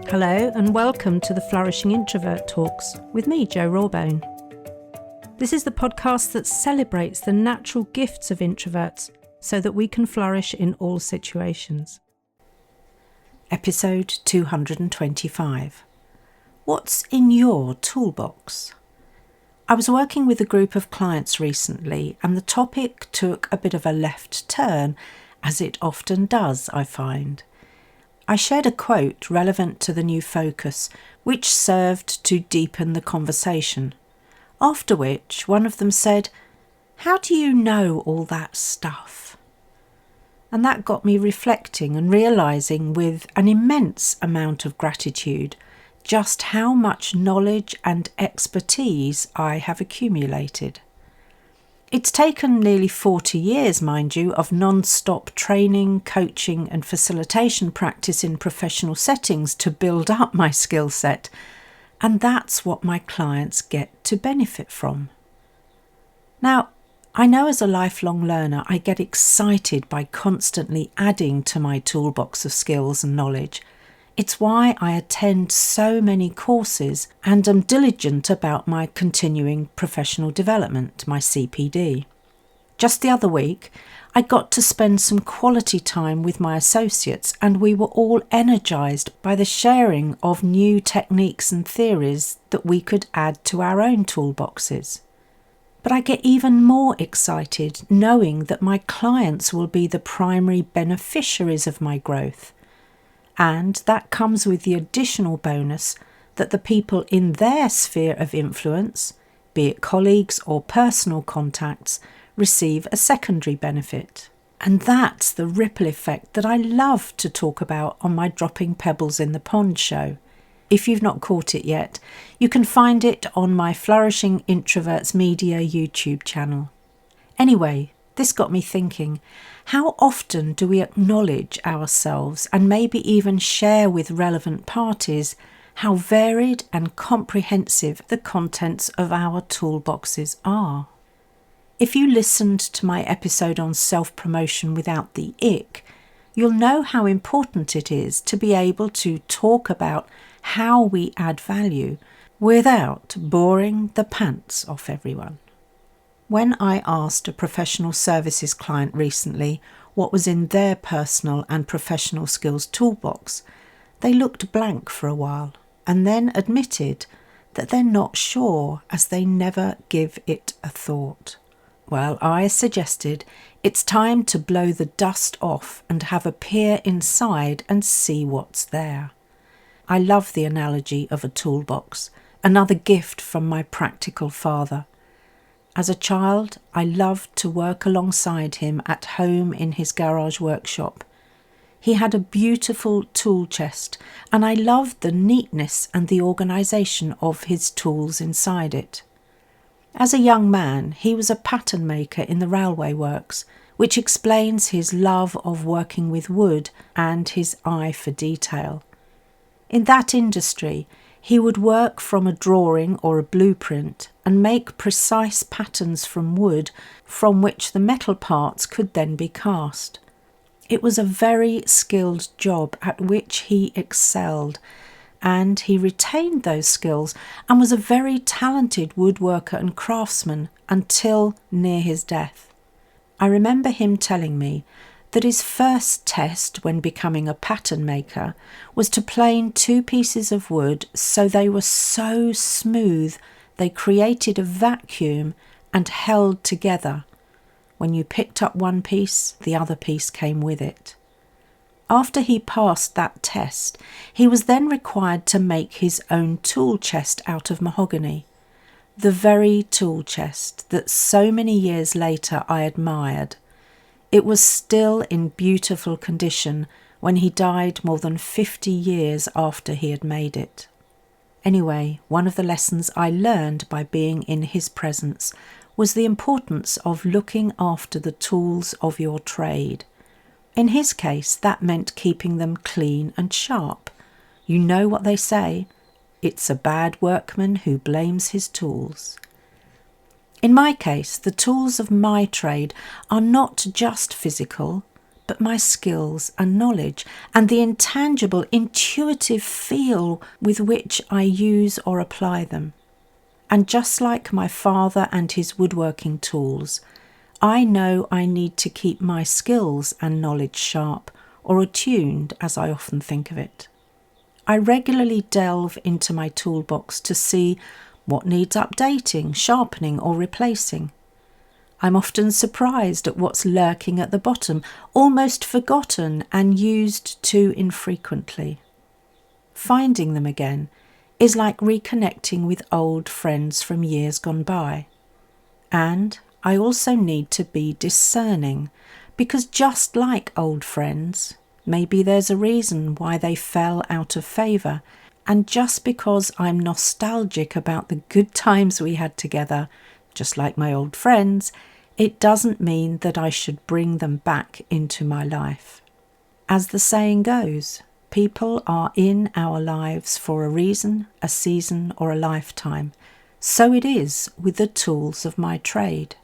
Hello and welcome to the Flourishing Introvert Talks with me, Jo Rawbone. This is the podcast that celebrates the natural gifts of introverts so that we can flourish in all situations. Episode 225. What's in your toolbox? I was working with a group of clients recently and the topic took a bit of a left turn, as it often does, I find. I shared a quote relevant to the new focus, which served to deepen the conversation. After which, one of them said, "How do you know all that stuff?" And that got me reflecting and realising with an immense amount of gratitude just how much knowledge and expertise I have accumulated. It's taken nearly 40 years, mind you, of non-stop training, coaching and facilitation practice in professional settings to build up my skill set, and that's what my clients get to benefit from. Now, I know as a lifelong learner I get excited by constantly adding to my toolbox of skills and knowledge. It's why I attend so many courses and am diligent about my continuing professional development, my CPD. Just the other week, I got to spend some quality time with my associates and we were all energised by the sharing of new techniques and theories that we could add to our own toolboxes. But I get even more excited knowing that my clients will be the primary beneficiaries of my growth. And that comes with the additional bonus that the people in their sphere of influence, be it colleagues or personal contacts, receive a secondary benefit. And that's the ripple effect that I love to talk about on my Dropping Pebbles in the Pond show. If you've not caught it yet, you can find it on my Flourishing Introverts Media YouTube channel. Anyway, this got me thinking, how often do we acknowledge ourselves and maybe even share with relevant parties how varied and comprehensive the contents of our toolboxes are? If you listened to my episode on self-promotion without the ick, you'll know how important it is to be able to talk about how we add value without boring the pants off everyone. When I asked a professional services client recently what was in their personal and professional skills toolbox, they looked blank for a while and then admitted that they're not sure as they never give it a thought. Well, I suggested it's time to blow the dust off and have a peer inside and see what's there. I love the analogy of a toolbox, another gift from my practical father. As a child, I loved to work alongside him at home in his garage workshop. He had a beautiful tool chest, and I loved the neatness and the organisation of his tools inside it. As a young man, he was a pattern maker in the railway works, which explains his love of working with wood and his eye for detail. In that industry, he would work from a drawing or a blueprint and make precise patterns from wood from which the metal parts could then be cast. It was a very skilled job at which he excelled, and he retained those skills and was a very talented woodworker and craftsman until near his death. I remember him telling me that his first test when becoming a pattern maker was to plane 2 pieces of wood so they were so smooth they created a vacuum and held together. When you picked up one piece, the other piece came with it. After he passed that test, he was then required to make his own tool chest out of mahogany, the very tool chest that so many years later I admired. It was still in beautiful condition when he died more than 50 years after he had made it. Anyway, one of the lessons I learned by being in his presence was the importance of looking after the tools of your trade. In his case, that meant keeping them clean and sharp. You know what they say, it's a bad workman who blames his tools. In my case, the tools of my trade are not just physical, but my skills and knowledge, and the intangible, intuitive feel with which I use or apply them. And just like my father and his woodworking tools, I know I need to keep my skills and knowledge sharp, or attuned, as I often think of it. I regularly delve into my toolbox to see what needs updating, sharpening, or replacing. I'm often surprised at what's lurking at the bottom, almost forgotten and used too infrequently. Finding them again is like reconnecting with old friends from years gone by. And I also need to be discerning, because just like old friends, maybe there's a reason why they fell out of favour, and just because I'm nostalgic about the good times we had together, just like my old friends, it doesn't mean that I should bring them back into my life. As the saying goes, people are in our lives for a reason, a season, or a lifetime. So it is with the tools of my trade.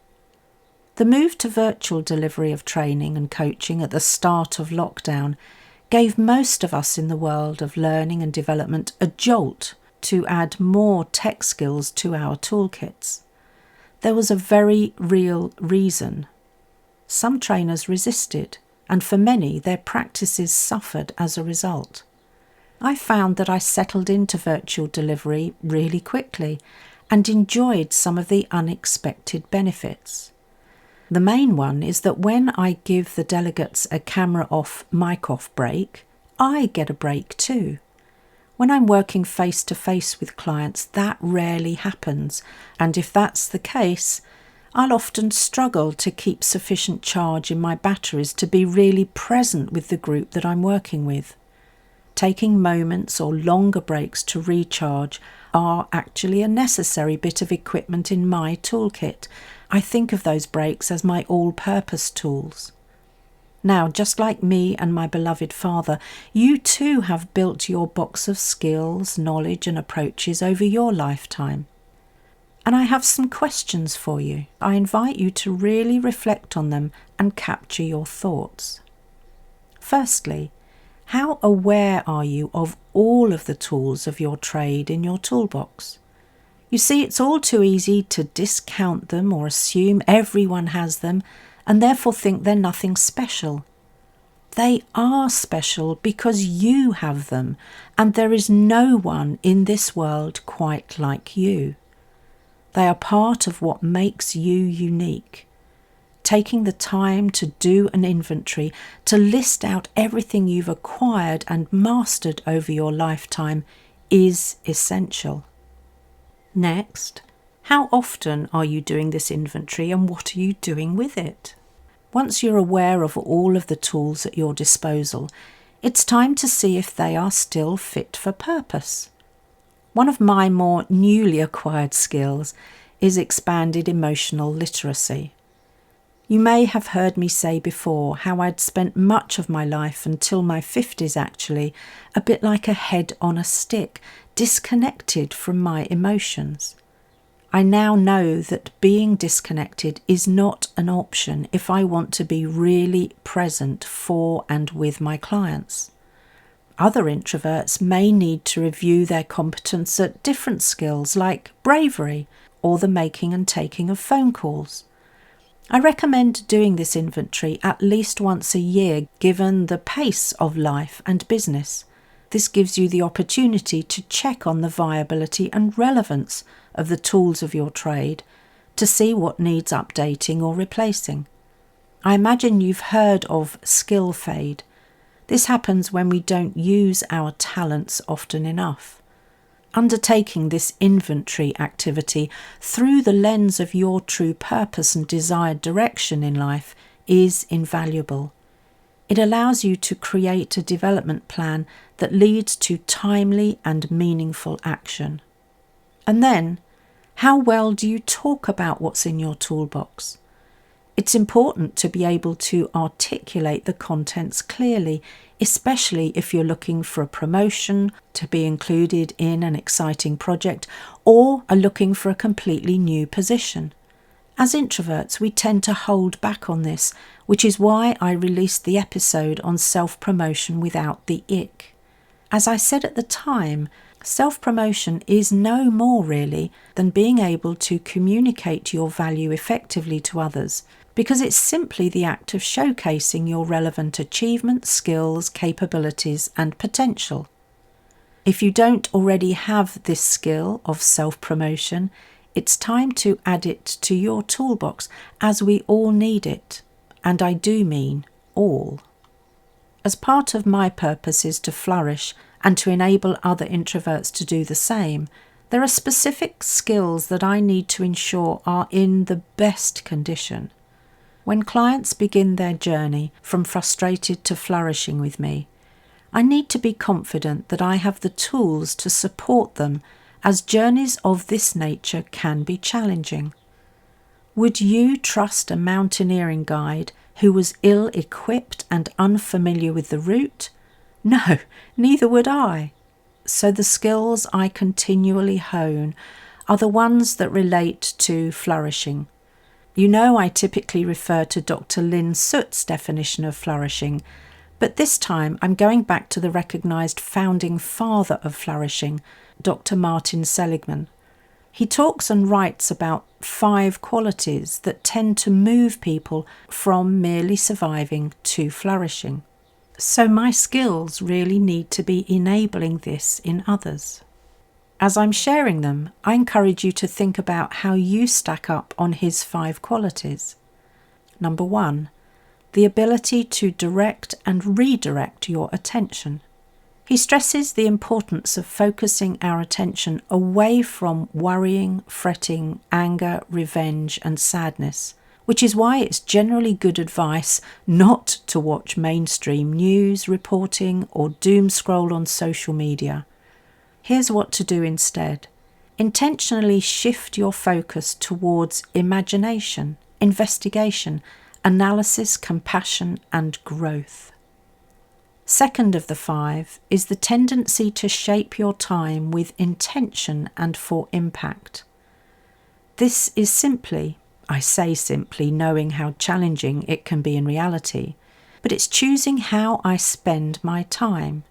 The move to virtual delivery of training and coaching at the start of lockdown gave most of us in the world of learning and development a jolt to add more tech skills to our toolkits. There was a very real reason. Some trainers resisted, and for many their practices suffered as a result. I found that I settled into virtual delivery really quickly and enjoyed some of the unexpected benefits. The main one is that when I give the delegates a camera off, mic off break, I get a break too. When I'm working face to face with clients, that rarely happens, and if that's the case, I'll often struggle to keep sufficient charge in my batteries to be really present with the group that I'm working with. Taking moments or longer breaks to recharge are actually a necessary bit of equipment in my toolkit. I think of those breaks as my all-purpose tools. Now, just like me and my beloved father, you too have built your box of skills, knowledge and approaches over your lifetime. And I have some questions for you. I invite you to really reflect on them and capture your thoughts. Firstly, how aware are you of all of the tools of your trade in your toolbox? You see, it's all too easy to discount them or assume everyone has them and therefore think they're nothing special. They are special because you have them, and there is no one in this world quite like you. They are part of what makes you unique. Taking the time to do an inventory, to list out everything you've acquired and mastered over your lifetime is essential. Next, how often are you doing this inventory and what are you doing with it? Once you're aware of all of the tools at your disposal, it's time to see if they are still fit for purpose. One of my more newly acquired skills is expanded emotional literacy. You may have heard me say before how I'd spent much of my life, until my 50s actually, a bit like a head on a stick, disconnected from my emotions. I now know that being disconnected is not an option if I want to be really present for and with my clients. Other introverts may need to review their competence at different skills like bravery or the making and taking of phone calls. I recommend doing this inventory at least once a year given the pace of life and business. This gives you the opportunity to check on the viability and relevance of the tools of your trade to see what needs updating or replacing. I imagine you've heard of skill fade. This happens when we don't use our talents often enough. Undertaking this inventory activity through the lens of your true purpose and desired direction in life is invaluable. It allows you to create a development plan that leads to timely and meaningful action. And then, how well do you talk about what's in your toolbox? It's important to be able to articulate the contents clearly, especially if you're looking for a promotion, to be included in an exciting project, or are looking for a completely new position. As introverts, we tend to hold back on this, which is why I released the episode on self-promotion without the ick. As I said at the time, self-promotion is no more really than being able to communicate your value effectively to others, because it's simply the act of showcasing your relevant achievements, skills, capabilities, and potential. If you don't already have this skill of self-promotion, it's time to add it to your toolbox, as we all need it, and I do mean all. As part of my purpose is to flourish and to enable other introverts to do the same, there are specific skills that I need to ensure are in the best condition. When clients begin their journey from frustrated to flourishing with me, I need to be confident that I have the tools to support them, as journeys of this nature can be challenging. Would you trust a mountaineering guide who was ill-equipped and unfamiliar with the route? No, neither would I. So the skills I continually hone are the ones that relate to flourishing. You know, I typically refer to Dr. Lynn Soot's definition of flourishing, but this time I'm going back to the recognised founding father of flourishing, Dr. Martin Seligman. He talks and writes about 5 qualities that tend to move people from merely surviving to flourishing. So my skills really need to be enabling this in others. As I'm sharing them, I encourage you to think about how you stack up on his 5 qualities. Number 1, the ability to direct and redirect your attention. He stresses the importance of focusing our attention away from worrying, fretting, anger, revenge, and sadness, which is why it's generally good advice not to watch mainstream news reporting or doom scroll on social media. Here's what to do instead. Intentionally shift your focus towards imagination, investigation, analysis, compassion, and growth. Second of the 5 is the tendency to shape your time with intention and for impact. This is simply, I say simply, knowing how challenging it can be in reality, but it's choosing how I spend my time.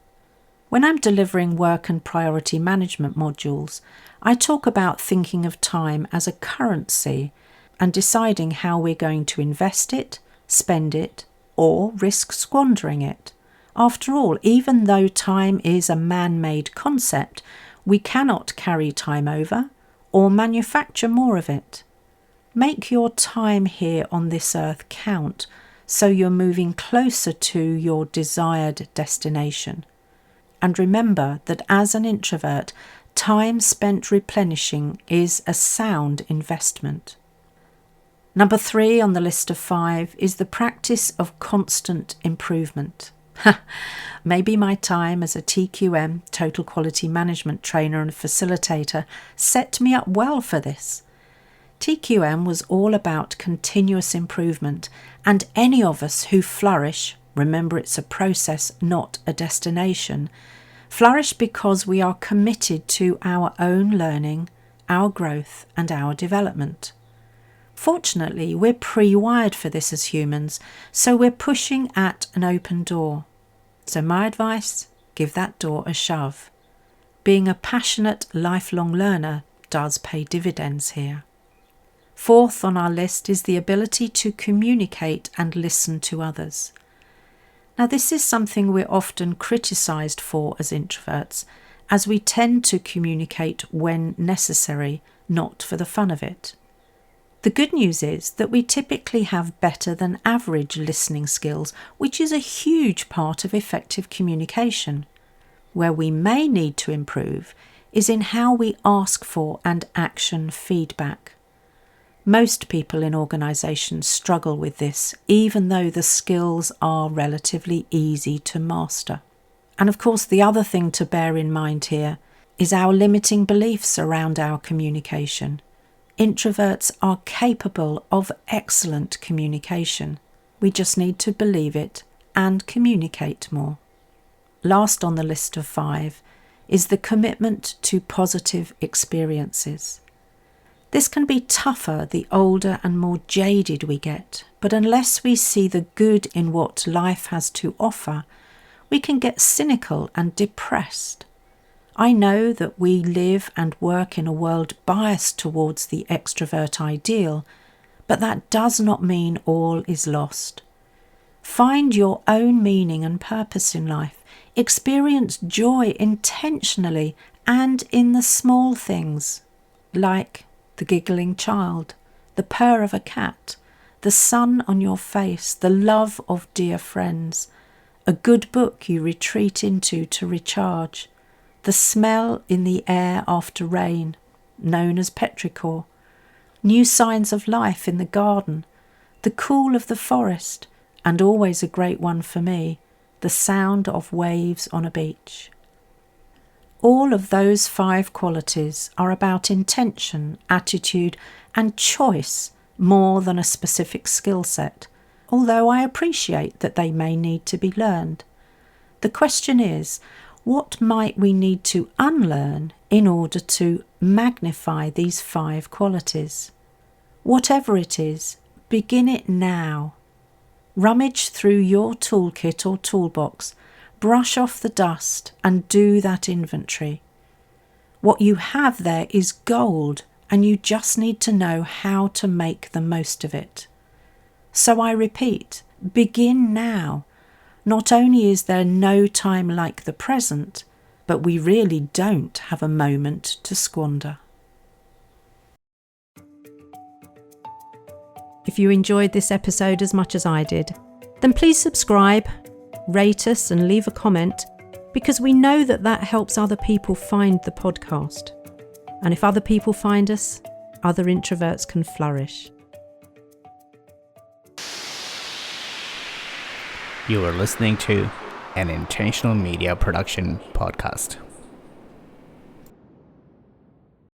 When I'm delivering work and priority management modules, I talk about thinking of time as a currency and deciding how we're going to invest it, spend it, or risk squandering it. After all, even though time is a man-made concept, we cannot carry time over or manufacture more of it. Make your time here on this earth count so you're moving closer to your desired destination. And remember that as an introvert, time spent replenishing is a sound investment. Number 3 on the list of 5 is the practice of constant improvement. Maybe my time as a TQM, Total Quality Management trainer and facilitator, set me up well for this. TQM was all about continuous improvement, and any of us who flourish, remember it's a process, not a destination, flourish because we are committed to our own learning, our growth, and our development. Fortunately, we're pre-wired for this as humans, so we're pushing at an open door. So my advice, give that door a shove. Being a passionate, lifelong learner does pay dividends here. 4th on our list is the ability to communicate and listen to others. Now, this is something we're often criticised for as introverts, as we tend to communicate when necessary, not for the fun of it. The good news is that we typically have better than average listening skills, which is a huge part of effective communication. Where we may need to improve is in how we ask for and action feedback. Most people in organisations struggle with this, even though the skills are relatively easy to master. And of course, the other thing to bear in mind here is our limiting beliefs around our communication. Introverts are capable of excellent communication. We just need to believe it and communicate more. Last on the list of 5 is the commitment to positive experiences. This can be tougher the older and more jaded we get, but unless we see the good in what life has to offer, we can get cynical and depressed. I know that we live and work in a world biased towards the extrovert ideal, but that does not mean all is lost. Find your own meaning and purpose in life. Experience joy intentionally and in the small things, like the giggling child, the purr of a cat, the sun on your face, the love of dear friends, a good book you retreat into to recharge, the smell in the air after rain, known as petrichor, new signs of life in the garden, the cool of the forest, and always a great one for me, the sound of waves on a beach. All of those 5 qualities are about intention, attitude, and choice more than a specific skill set, although I appreciate that they may need to be learned. The question is, what might we need to unlearn in order to magnify these 5 qualities? Whatever it is, begin it now. Rummage through your toolkit or toolbox, brush off the dust and do that inventory. What you have there is gold, and you just need to know how to make the most of it. So I repeat, begin now. Not only is there no time like the present, but we really don't have a moment to squander. If you enjoyed this episode as much as I did, then please subscribe, rate us and leave a comment, because we know that helps other people find the podcast. And if other people find us, other introverts can flourish. You are listening to an Intentional Media Production podcast.